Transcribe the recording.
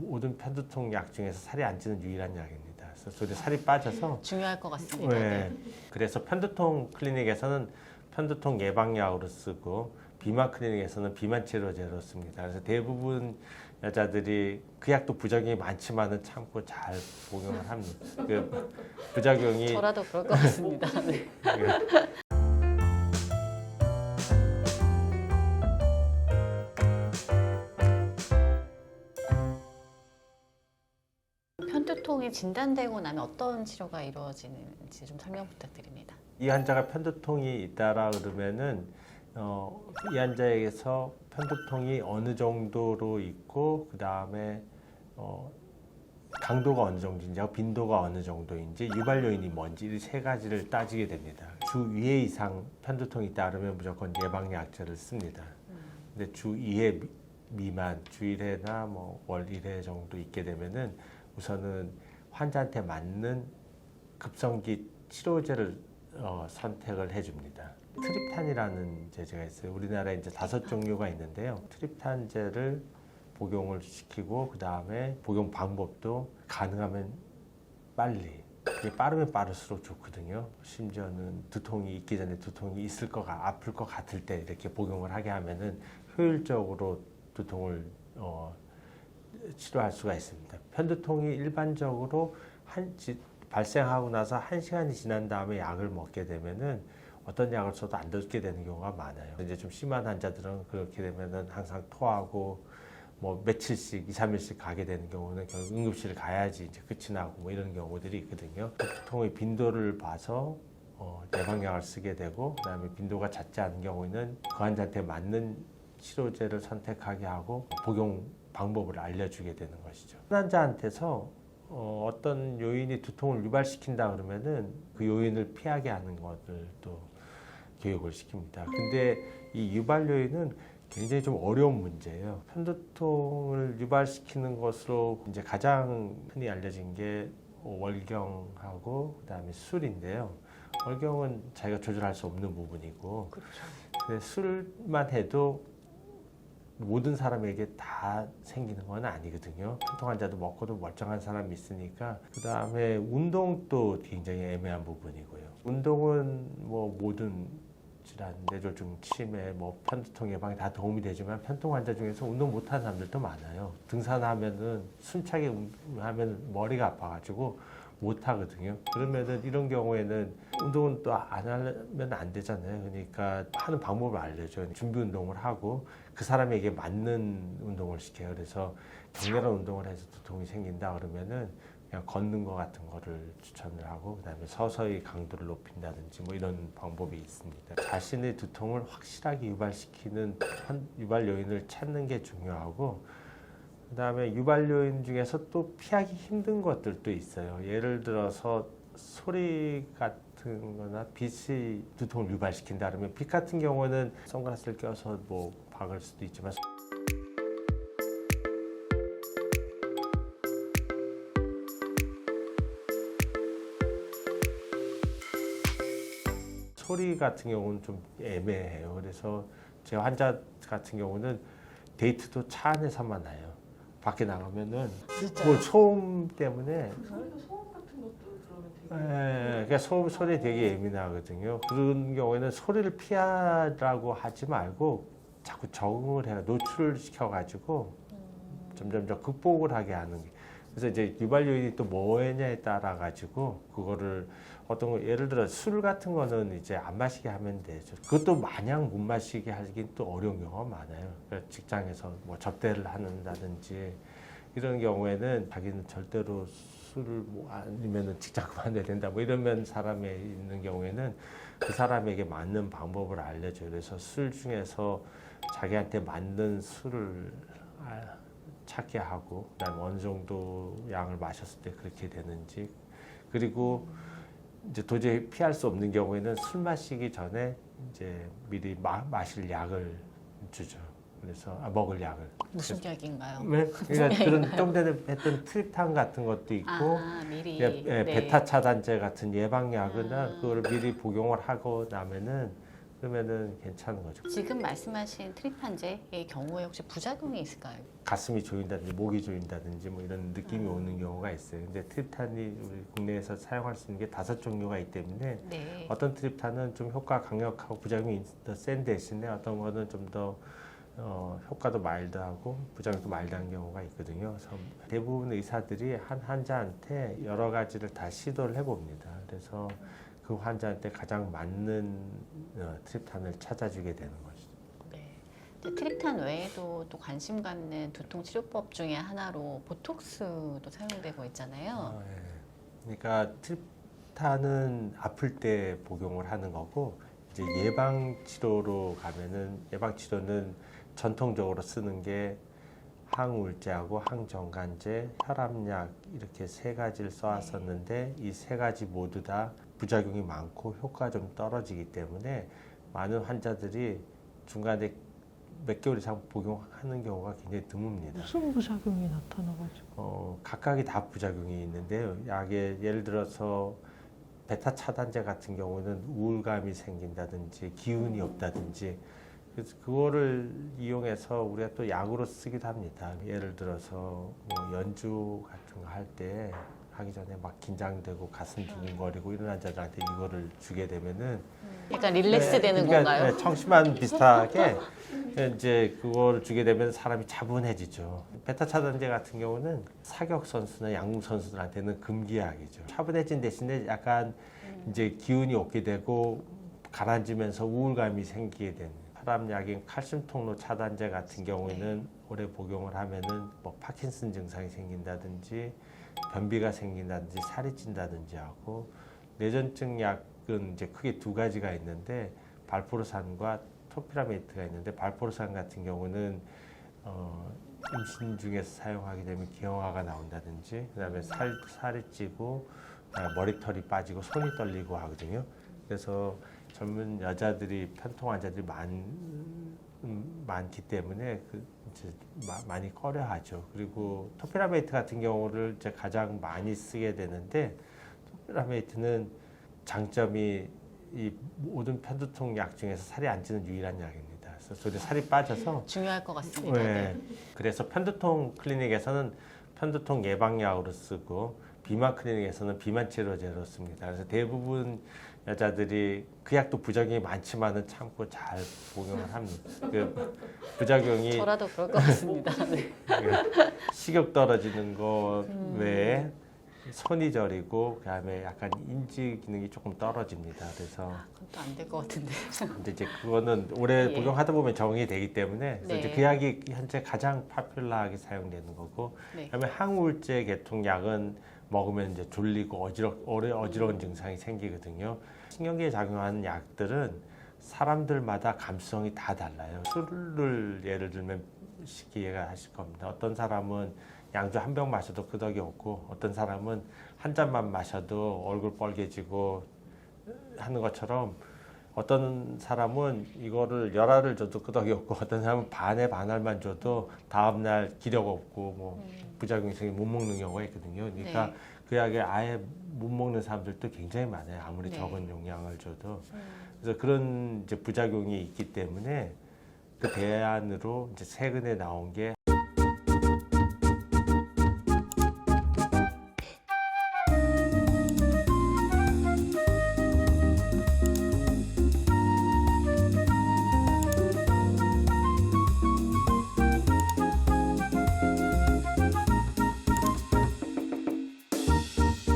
모든 편두통 약 중에서 살이 안 찌는 유일한 약입니다. 그래서 저도 살이 빠져서 중요할 것 같습니다. 네. 그래서 편두통 클리닉에서는 편두통 예방약으로 쓰고 비만 클리닉에서는 비만 치료제로 씁니다. 그래서 대부분 여자들이 그 약도 부작용이 많지만은 참고 잘 복용을 합니다. 그 부작용이 저라도 그럴 것 같습니다. 네. 편두통이 진단되고 나면 어떤 치료가 이루어지는지 좀 설명 부탁드립니다. 이 환자가 편두통이 있다라 그러면은 이 환자에게서 편두통이 어느 정도로 있고 그 다음에 강도가 어느 정도인지 빈도가 어느 정도인지 유발 요인이 뭔지 이 세 가지를 따지게 됩니다. 주 2회 이상 편두통이 있다 그러면 무조건 예방약제를 씁니다. 근데 주 2회 미만, 주 1회나 월 1회 정도 있게 되면은 우선은 환자한테 맞는 급성기 치료제를 선택을 해줍니다. 트립탄이라는 제제가 있어요. 우리나라에 이제 5종류가 있는데요. 트립탄제를 복용을 시키고 그 다음에 복용 방법도 가능하면 빨리. 이게 빠르면 빠를수록 좋거든요. 심지어는 두통이 있기 전에 두통이 있을 아플 것 같을 때 이렇게 복용을 하게 하면은 효율적으로 두통을 치료할 수가 있습니다. 편두통이 일반적으로 발생하고 나서 1시간이 지난 다음에 약을 먹게 되면은 어떤 약을 써도 안 듣게 되는 경우가 많아요. 이제 좀 심한 환자들은 그렇게 되면은 항상 토하고 며칠씩 2, 3일씩 가게 되는 경우는 결국 응급실 가야지 이제 끝이 나고 이런 경우들이 있거든요. 두통의 빈도를 봐서 예방약을 쓰게 되고 그다음에 빈도가 잦지 않은 경우에는 그 환자한테 맞는 치료제를 선택하게 하고 복용 방법을 알려주게 되는 것이죠. 환자한테서 어떤 요인이 두통을 유발시킨다 그러면은 그 요인을 피하게 하는 것을 또 교육을 시킵니다. 근데 이 유발 요인은 굉장히 좀 어려운 문제예요. 편두통을 유발시키는 것으로 이제 가장 흔히 알려진 게 월경하고 그다음에 술인데요. 월경은 자기가 조절할 수 없는 부분이고, 근데 술만 해도 모든 사람에게 다 생기는 건 아니거든요. 편통 환자도 먹고도 멀쩡한 사람이 있으니까. 그 다음에 운동도 굉장히 애매한 부분이고요. 운동은 모든 질환, 뇌졸중, 치매, 편두통 예방에 다 도움이 되지만 편통 환자 중에서 운동 못하는 사람들도 많아요. 등산하면은 숨차게 하면 머리가 아파가지고 못 하거든요. 그러면은 이런 경우에는 운동은 또 안 하면 안 되잖아요. 그러니까 하는 방법을 알려줘요. 준비 운동을 하고 그 사람에게 맞는 운동을 시켜요. 그래서 격렬한 운동을 해서 두통이 생긴다 그러면은 그냥 걷는 것 같은 거를 추천을 하고 그다음에 서서히 강도를 높인다든지 이런 방법이 있습니다. 자신의 두통을 확실하게 유발시키는 유발 요인을 찾는 게 중요하고 그다음에 유발 요인 중에서 또 피하기 힘든 것들도 있어요. 예를 들어서 소리 같은 거나 빛이 두통을 유발시킨다 그러면 빛 같은 경우는 선글라스를 껴서 박을 수도 있지만 소리 같은 경우는 좀 애매해요. 그래서 제 환자 같은 경우는 데이트도 차 안에서만 해요. 밖에 나가면은 소음 때문에 소음 같은 것도 그러면 되게 그러니까 소리에 되게 예민하거든요. 그런 경우에는 소리를 피하라고 하지 말고 자꾸 적응을 해요. 노출을 시켜가지고 점점 극복을 하게 하는 게. 그래서 이제 유발 요인이 또 뭐냐에 따라 가지고 그거를 어떤 거 예를 들어 술 같은 거는 이제 안 마시게 하면 되죠. 그것도 마냥 못 마시게 하긴 또 어려운 경우가 많아요. 그러니까 직장에서 접대를 한다든지 이런 경우에는 자기는 절대로 술을 아니면은 직장 그만둬야 된다 이러면 사람이 있는 경우에는 그 사람에게 맞는 방법을 알려줘요. 그래서 술 중에서 자기한테 맞는 술을 찾게 하고 그다음에 어느 정도 양을 마셨을 때 그렇게 되는지 그리고 이제 도저히 피할 수 없는 경우에는 술 마시기 전에 이제 미리 마실 약을 주죠. 그래서 먹을 약을. 무슨 약인가요? 네, 그러니까 그런 좀 전에 했던 트립탄 같은 것도 있고, 미리 베타 차단제 같은 예방약이나 그걸 미리 복용을 하고 나면은 그러면은 괜찮은 거죠. 지금 말씀하신 트립탄제의 경우에 혹시 부작용이 있을까요? 가슴이 조인다든지 목이 조인다든지 뭐 이런 느낌이 오는 경우가 있어요. 근데 트립탄이 우리 국내에서 사용할 수 있는 게 5종류가 있기 때문에 네. 어떤 트립탄은 좀 효과가 강력하고 부작용이 더 센 대신에 어떤 거는 좀 더 효과도 마일드하고 부작용도 마일드한 경우가 있거든요. 그래서 대부분 의사들이 한 환자한테 여러 가지를 다 시도를 해봅니다. 그래서 그 환자한테 가장 맞는 트립탄을 찾아주게 되는 거죠. 네. 이제 트립탄 외에도 또 관심 갖는 두통 치료법 중에 하나로 보톡스도 사용되고 있잖아요. 예. 그러니까 트립탄은 아플 때 복용을 하는 거고 이제 예방 치료로 가면은 예방 치료는 전통적으로 쓰는 게 항우울제하고 항정간제, 혈압약 이렇게 3가지를 써왔었는데 이 3가지 모두 다 부작용이 많고 효과가 좀 떨어지기 때문에 많은 환자들이 중간에 몇 개월 이상 복용하는 경우가 굉장히 드뭅니다. 무슨 부작용이 나타나가지고? 각각이 다 부작용이 있는데요. 약에 예를 들어서 베타 차단제 같은 경우는 우울감이 생긴다든지 기운이 없다든지 그래서 그거를 이용해서 우리가 또 약으로 쓰기도 합니다. 예를 들어서 뭐 연주 같은 거 할 때 하기 전에 막 긴장되고 가슴 두근거리고 이런 환자들한테 이거를 주게 되면은 약간 릴렉스 되는 그러니까 건가요? 청심환 비슷하게 이제 그걸 주게 되면 사람이 차분해지죠. 베타 차단제 같은 경우는 사격 선수나 양궁 선수들한테는 금기약이죠. 차분해진 대신에 약간 이제 기운이 없게 되고 가라앉으면서 우울감이 생기게 되는. 혈압약인 칼슘 통로 차단제 같은 경우에는 오래 복용을 하면은 뭐 파킨슨 증상이 생긴다든지 변비가 생긴다든지 살이 찐다든지 하고 뇌전증 약은 이제 크게 2가지가 있는데 발포르산과 토피라메이트가 있는데 발포르산 같은 경우는 임신 중에서 사용하게 되면 기형아가 나온다든지 그다음에 살이 찌고 머리털이 빠지고 손이 떨리고 하거든요. 그래서 젊은 여자들이 편통 환자들이 많기 때문에 이제 많이 꺼려하죠. 그리고 토피라메이트 같은 경우를 이제 가장 많이 쓰게 되는데 토피라메이트는 장점이 이 모든 편두통 약 중에서 살이 안 찌는 유일한 약입니다. 그래서 저도 살이 빠져서 중요할 것 같습니다. 네. 그래서 편두통 클리닉에서는 편두통 예방약으로 쓰고 비만 클리닉에서는 비만 치료제로 씁니다. 그래서 대부분 여자들이 그 약도 부작용이 많지만은 참고 잘 복용을 합니다. 그 부작용이 저라도 그럴 것 같습니다. 네. 식욕 떨어지는 거 외에 손이 저리고 그다음에 약간 인지 기능이 조금 떨어집니다. 그래서 그건 또 안 될 것 같은데. 근데 이제 그거는 오래 예. 복용하다 보면 적응이 되기 때문에 그래서 네. 이제 그 약이 현재 가장 파퓰러하게 사용되는 거고 네. 그다음에 항우울제 계통 약은 먹으면 이제 졸리고 어지러운 증상이 생기거든요. 신경계에 작용하는 약들은 사람들마다 감수성이 다 달라요. 술을 예를 들면 쉽게 이해가 하실 겁니다. 어떤 사람은 양주 한 병 마셔도 끄덕이 없고 어떤 사람은 한 잔만 마셔도 얼굴 빨개지고 하는 것처럼 어떤 사람은 이거를 열알을 줘도 끄덕이 없고 어떤 사람은 반에 반알만 줘도 다음날 기력 없고 뭐 부작용이 생겨 못 먹는 경우가 있거든요. 그러니까 네. 그 약에 아예 못 먹는 사람들도 굉장히 많아요. 아무리 네. 적은 용량을 줘도. 그래서 그런 이제 부작용이 있기 때문에 그 대안으로 이제 최근에 나온 게